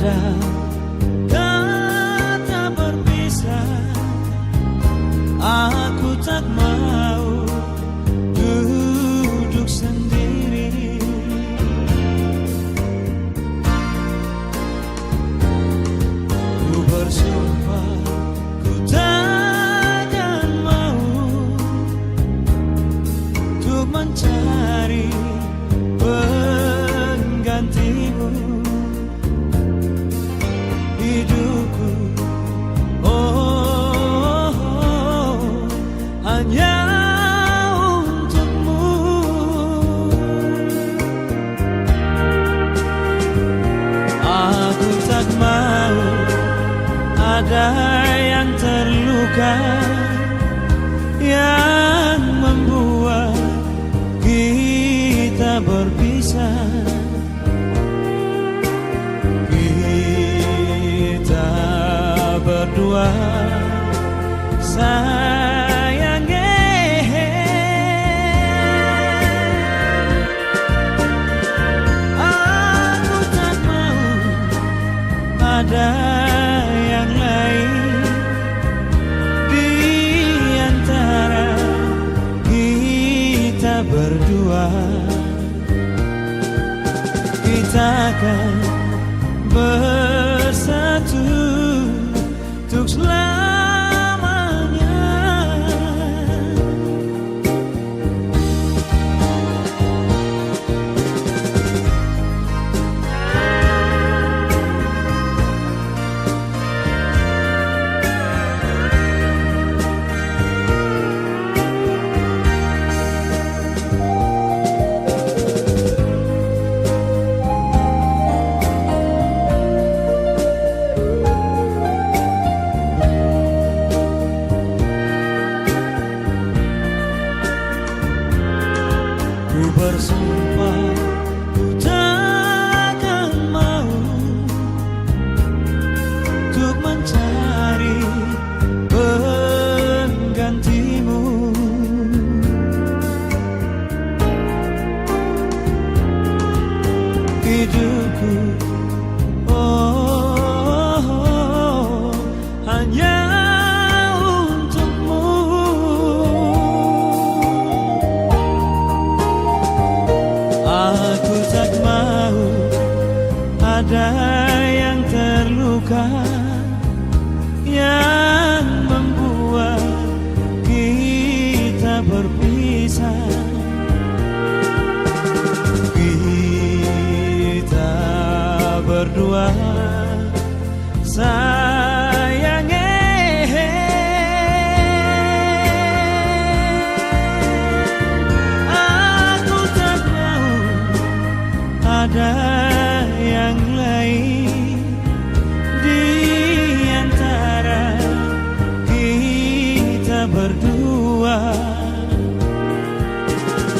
ada kata berpisah. Aku tak mau duduk sendiri. Ku bersumpah ku takkan mau untuk mencari penggantimu. Hidupku hanya untukmu. Aku tak mau ada yang terluka, yang membuat kita berpisah. Kita berdua sayang, aku tak mau ada yang lain di antara kita berdua. Kita akan bersatu untuk selamanya. Ku bersumpah ku takkan mau untuk mencari penggantimu. Hidupku hanya ada yang terluka, yang membuat kita berpisah. Kita berdua sayang, aku tak mau ada yang lain di antara kita berdua.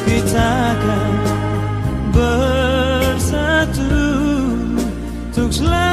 Kita akan bersatu untuk selamanya.